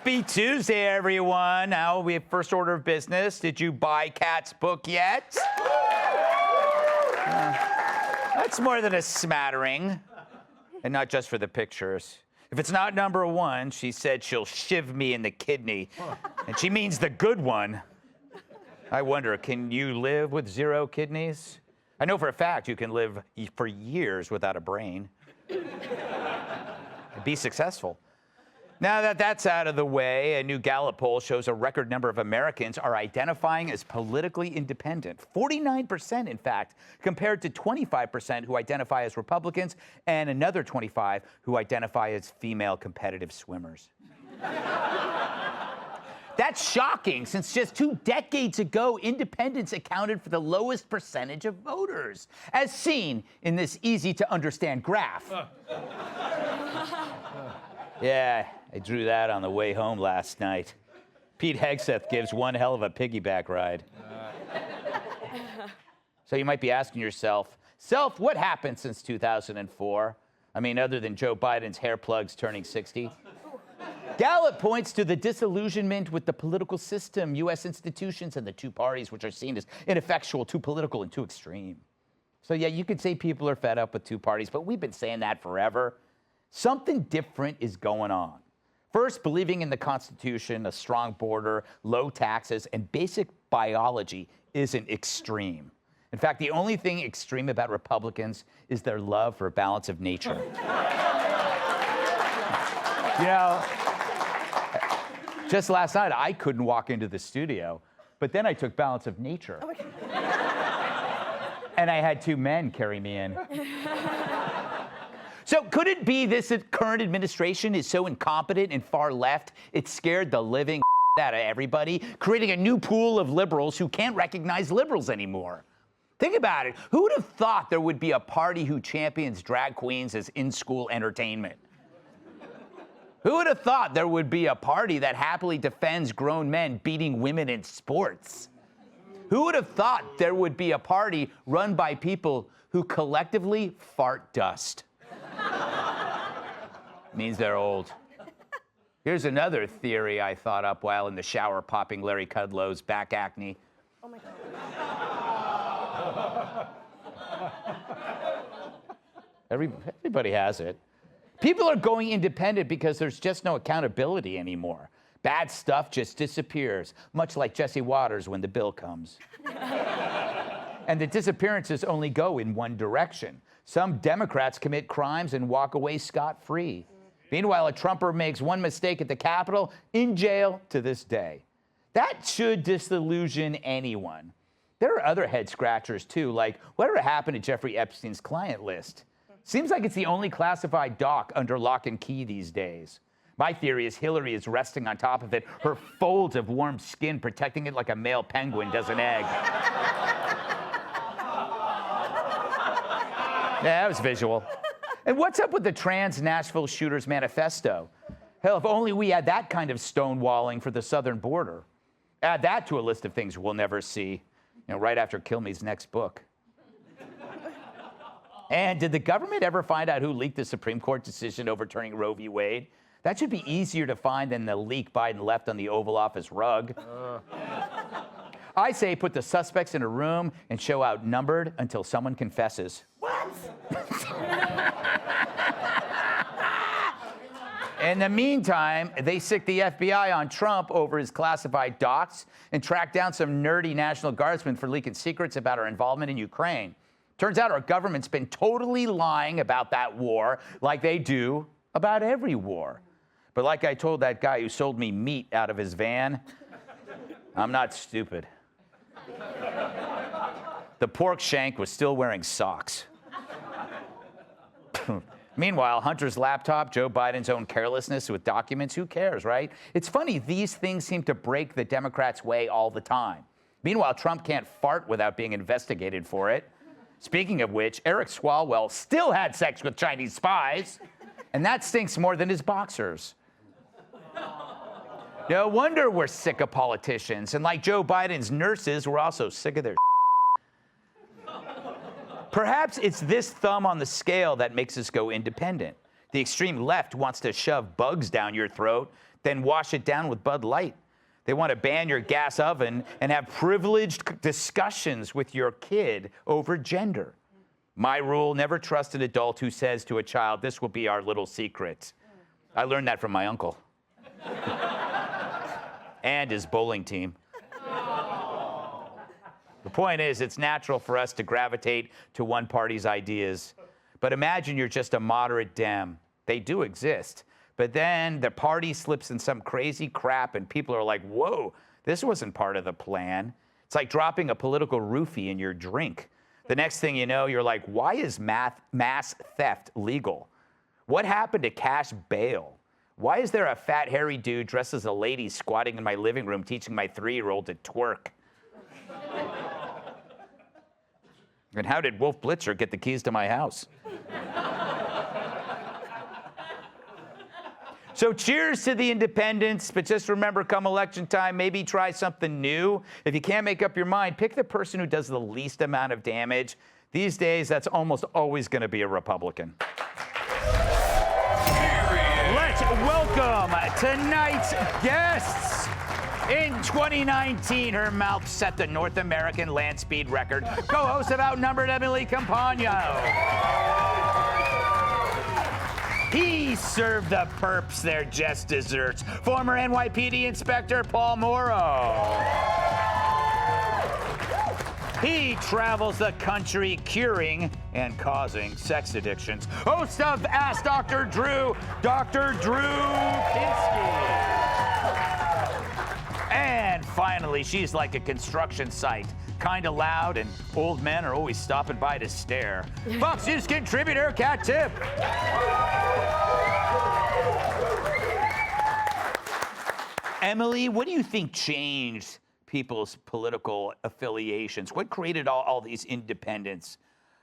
Happy Tuesday, everyone. Now we have first order of business. Did you buy Kat's book yet? That's more than a smattering, and not just for the pictures. If it's not number one, she said she'll shiv me in the kidney, and she means the good one. I wonder, can you live with 0 kidneys? I know for a fact you can live for years without a brain. Be successful. Now that that's out of the way, a new Gallup poll shows a record number of Americans are identifying as politically independent. 49%, in fact, compared to 25% who identify as Republicans and another 25% who identify as female competitive swimmers. That's shocking, since just 2 decades ago, independents accounted for the lowest percentage of voters, as seen in this easy-to-understand graph. Yeah, I drew that on the way home last night. Pete Hegseth gives one hell of a piggyback ride. So you might be asking yourself, what happened since 2004? I mean, other than Joe Biden's hair plugs turning 60? Gallup points to the disillusionment with the political system, U.S. institutions, and the 2 parties, which are seen as ineffectual, too political, and too extreme. So yeah, you could say people are fed up with 2 parties, but we've been saying that forever. Something different is going on. First, believing in the Constitution, a strong border, low taxes, and basic biology isn't extreme. In fact, the only thing extreme about Republicans is their love for balance of nature. You know, just last night, I couldn't walk into the studio, but then I took balance of nature. Oh, and I had 2 men carry me in. So could it be this current administration is so incompetent and far left, it scared the living out of everybody, creating a new pool of liberals who can't recognize liberals anymore? Think about it. Who would have thought there would be a party who champions drag queens as in-school entertainment? Who would have thought there would be a party that happily defends grown men beating women in sports? Who would have thought there would be a party run by people who collectively fart dust? Means they're old. Here's another theory I thought up while in the shower popping Larry Kudlow's back acne. Oh my God. Everybody has it. People are going independent because there's just no accountability anymore. Bad stuff just disappears, much like Jesse Waters when the bill comes. And the disappearances only go in one direction. Some Democrats commit crimes and walk away scot-free. Meanwhile, a Trumper makes one mistake at the Capitol, in jail to this day. That should disillusion anyone. There are other head-scratchers, too, like whatever happened to Jeffrey Epstein's client list? Seems like it's the only classified doc under lock and key these days. My theory is Hillary is resting on top of it, her folds of warm skin protecting it like a male penguin does an egg. Yeah, that was visual. And what's up with the trans Nashville shooters manifesto? Hell, if only we had that kind of stonewalling for the southern border. Add that to a list of things we'll never see, right after Kilme's next book. And did the government ever find out who leaked the Supreme Court decision overturning Roe v. Wade? That should be easier to find than the leak Biden left on the Oval Office rug. I say put the suspects in a room and show outnumbered until someone confesses. What? In the meantime, they sick the FBI on Trump over his classified docs and track down some nerdy National Guardsmen for leaking secrets about our involvement in Ukraine. Turns out our government's been totally lying about that war like they do about every war. But like I told that guy who sold me meat out of his van, I'm not stupid. The pork shank was still wearing socks. Meanwhile, Hunter's laptop, Joe Biden's own carelessness with documents, who cares, right? It's funny, these things seem to break the Democrats' way all the time. Meanwhile, Trump can't fart without being investigated for it. Speaking of which, Eric Swalwell still had sex with Chinese spies, and that stinks more than his boxers. No wonder we're sick of politicians, and like Joe Biden's nurses, we're also sick of their Perhaps it's this thumb on the scale that makes us go independent. The extreme left wants to shove bugs down your throat. then wash it down with Bud Light. They want to ban your gas oven and have privileged discussions with your kid over gender. My rule, never trust an adult who says to a child, this will be our little secret. I learned that from my uncle. And his bowling team. The point is, it's natural for us to gravitate to one party's ideas. But imagine you're just a moderate Dem. They do exist. But then the party slips in some crazy crap and people are like, whoa, this wasn't part of the plan. It's like dropping a political roofie in your drink. The next thing you know, you're like, why is mass theft legal? What happened to cash bail? Why is there a fat, hairy dude dressed as a lady squatting in my living room teaching my 3-year-old to twerk? And how did Wolf Blitzer get the keys to my house? So cheers to the independents, but just remember, come election time, maybe try something new. If you can't make up your mind, pick the person who does the least amount of damage. These days, that's almost always going to be a Republican. Let's welcome tonight's guests. In 2019, her mouth set the North American land speed record. Co-host of Outnumbered, Emily Campagno. He served the perps their just desserts. Former NYPD Inspector Paul Morrow. He travels the country curing and causing sex addictions. Host of Ask Dr. Drew, Dr. Drew Pinsky. And finally, she's like a construction site. Kind of loud, and old men are always stopping by to stare. Fox News contributor, Kat Tip. Emily, what do you think changed people's political affiliations? What created all these independents?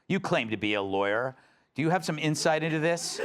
You claim to be a lawyer. Do you have some insight into this?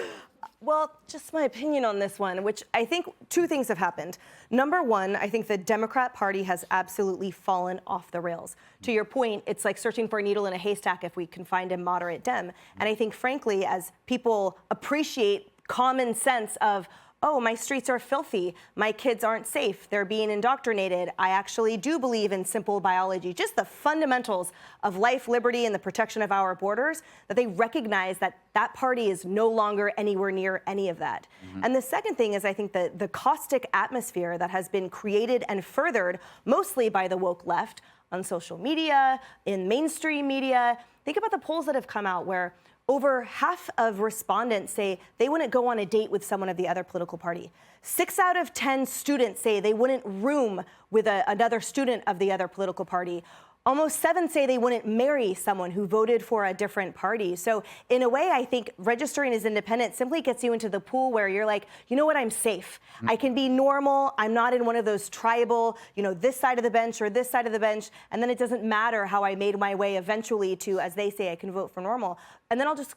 Well, just my opinion on this one, which I think two things have happened. Number one, I think the Democrat Party has absolutely fallen off the rails. To your point, it's like searching for a needle in a haystack if we can find a moderate Dem. And I think, frankly, as people appreciate common sense of, oh, my streets are filthy, my kids aren't safe, they're being indoctrinated, I actually do believe in simple biology, just the fundamentals of life, liberty, and the protection of our borders, that they recognize that that party is no longer anywhere near any of that. Mm-hmm. And the second thing is, I think that the caustic atmosphere that has been created and furthered mostly by the woke left on social media, in mainstream media. Think about the polls that have come out where over half of respondents say they wouldn't go on a date with someone of the other political party. 6 out of 10 students say they wouldn't room with another student of the other political party. Almost 7 say they wouldn't marry someone who voted for a different party. So in a way, I think registering as independent simply gets you into the pool where you're like, you know what, I'm safe. Mm-hmm. I can be normal. I'm not in one of those tribal, this side of the bench or this side of the bench. And then it doesn't matter how I made my way eventually to, as they say, I can vote for normal. And then I'll just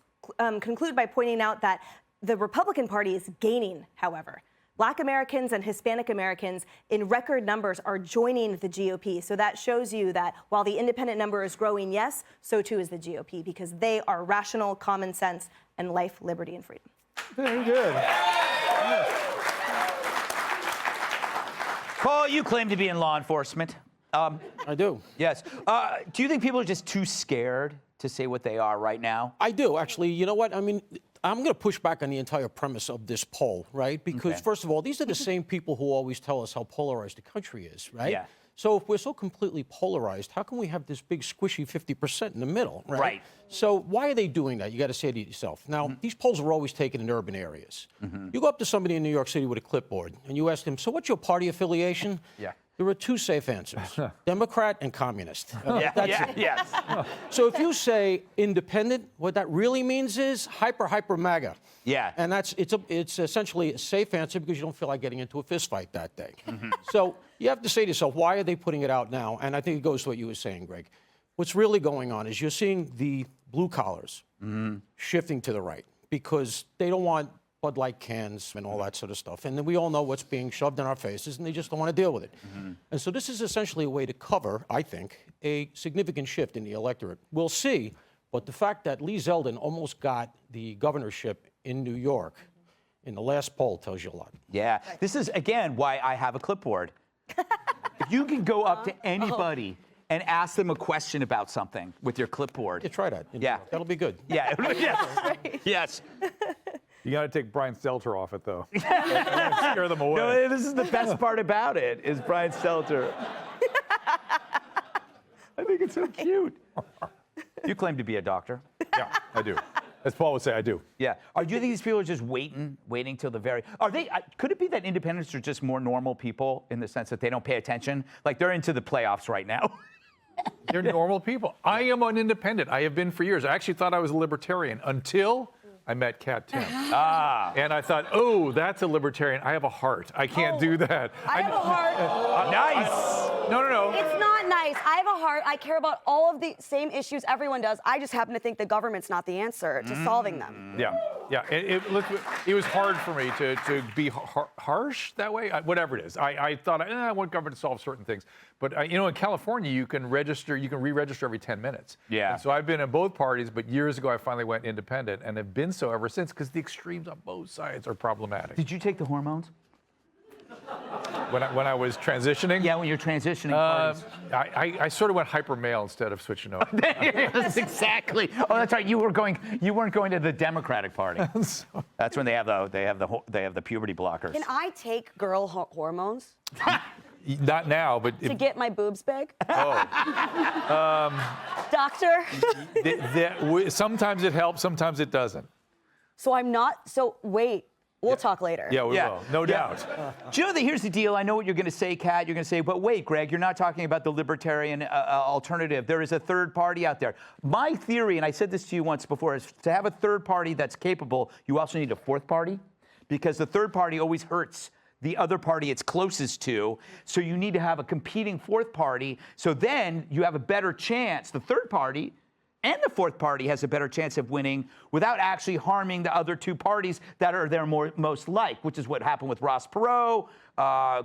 conclude by pointing out that the Republican Party is gaining, however. Black Americans and Hispanic Americans in record numbers are joining the GOP. So that shows you that while the independent number is growing, yes, so too is the GOP, because they are rational, common sense, and life, liberty, and freedom. Very good. Paul, you claim to be in law enforcement. I do. Yes. Do you think people are just too scared to say what they are right now? I do, actually. You know what? I mean, I'm going to push back on the entire premise of this poll, right? Because, First of all, these are the same people who always tell us how polarized the country is, right? Yeah. So if we're so completely polarized, how can we have this big squishy 50% in the middle, right? Right. So why are they doing that? You got to say to yourself. Now, these polls are always taken in urban areas. You go up to somebody in New York City with a clipboard, and you ask them, so what's your party affiliation? Yeah. There are 2 safe answers, Democrat and communist. That's it. Yes. So if you say independent, what that really means is hyper MAGA. Yeah. And it's essentially a safe answer because you don't feel like getting into a fist fight that day. So you have to say to yourself, why are they putting it out now? And I think it goes to what you were saying, Greg. What's really going on is you're seeing the blue collars shifting to the right because they don't want Bud Light cans and all that sort of stuff. And then we all know what's being shoved in our faces, and they just don't want to deal with it. And so this is essentially a way to cover, I think, a significant shift in the electorate. We'll see, but the fact that Lee Zeldin almost got the governorship in New York in the last poll tells you a lot. Yeah. This is, again, why I have a clipboard. If you can go up to anybody and ask them a question about something with your clipboard. Yeah, try that. Yeah. That'll be good. Yeah. Yes. You got to take Brian Stelter off it, though. Scare them away. No, this is the best part about it, is Brian Stelter. I think it's so cute. You claim to be a doctor. Yeah, I do. As Paul would say, I do. Yeah. Do you think these people are just waiting till the very? Are they? Could it be that independents are just more normal people in the sense that they don't pay attention? Like they're into the playoffs right now. They're normal people. I am an independent. I have been for years. I actually thought I was a libertarian until I met Kat Timm. And I thought, oh, that's a libertarian. I have a heart. I can't do that. I have a heart. Nice. No. It's not nice. I have a heart. I care about all of the same issues everyone does. I just happen to think the government's not the answer to solving them. Yeah. It was hard for me to be harsh that way. Whatever it is, I thought I want government to solve certain things. But in California, you can re-register every 10 minutes. Yeah. And so I've been in both parties, but years ago I finally went independent, and have been so ever since because the extremes on both sides are problematic. Did you take the hormones? When I was transitioning. Yeah, when you're transitioning parties. I sort of went hyper male instead of switching over. That's exactly. Oh, that's right. You weren't going to the Democratic Party. That's when they have the puberty blockers. Can I take girl hormones Not now, but to get my boobs big? oh, Doctor? sometimes it helps, sometimes it doesn't. So I'm not, so wait, we'll talk later. Yeah, we will, no doubt. Do you know that here's the deal? I know what you're going to say, Kat. You're going to say, but wait, Greg, you're not talking about the libertarian alternative. There is a third party out there. My theory, and I said this to you once before, is to have a third party that's capable, you also need a fourth party, because the third party always hurts the other party it's closest to. So you need to have a competing fourth party. So then you have a better chance. The third party and the fourth party has a better chance of winning without actually harming the other two parties that are there most like, which is what happened with Ross Perot,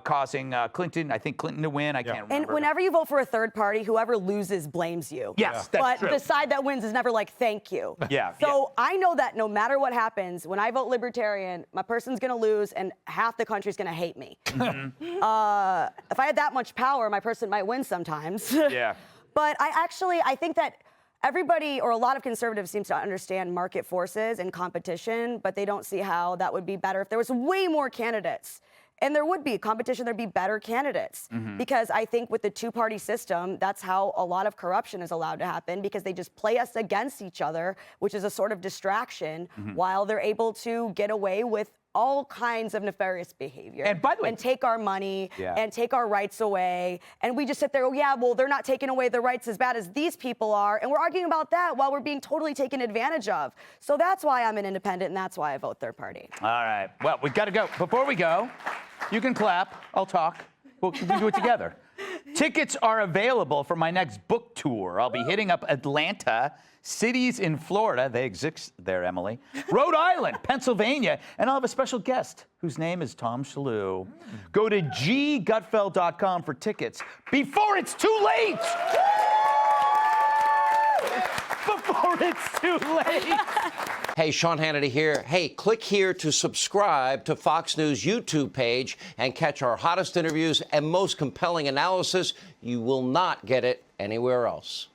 causing Clinton to win. I can't remember. And whenever you vote for a third party, whoever loses blames you. Yes, that's but true. the side that wins is never like, thank you. Yeah. So I know that no matter what happens, when I vote libertarian, my person's going to lose and half the country's going to hate me. If I had that much power, my person might win sometimes. Yeah. But I think that everybody, or a lot of conservatives, seems to understand market forces and competition, but they don't see how that would be better if there was way more candidates. And there would be competition, there'd be better candidates. Because I think with the two-party system, that's how a lot of corruption is allowed to happen, because they just play us against each other, which is a sort of distraction, while they're able to get away with all kinds of nefarious behavior. And by the way, and take our money and take our rights away. And we just sit there, oh yeah, well, they're not taking away the rights as bad as these people are. And we're arguing about that while we're being totally taken advantage of. So that's why I'm an independent, and that's why I vote third party. All right. Well, we've got to go. Before we go, you can clap. I'll talk. We'll do it together. Tickets are available for my next book tour. I'll be hitting up Atlanta, cities in Florida, they exist there, Emily, Rhode Island, Pennsylvania, and I'll have a special guest whose name is Tom Shalhoub. Go to ggutfeld.com for tickets before it's too late. Before it's too late. Hey, Sean Hannity here. Hey, click here to subscribe to Fox News YouTube page and catch our hottest interviews and most compelling analysis. You will not get it anywhere else.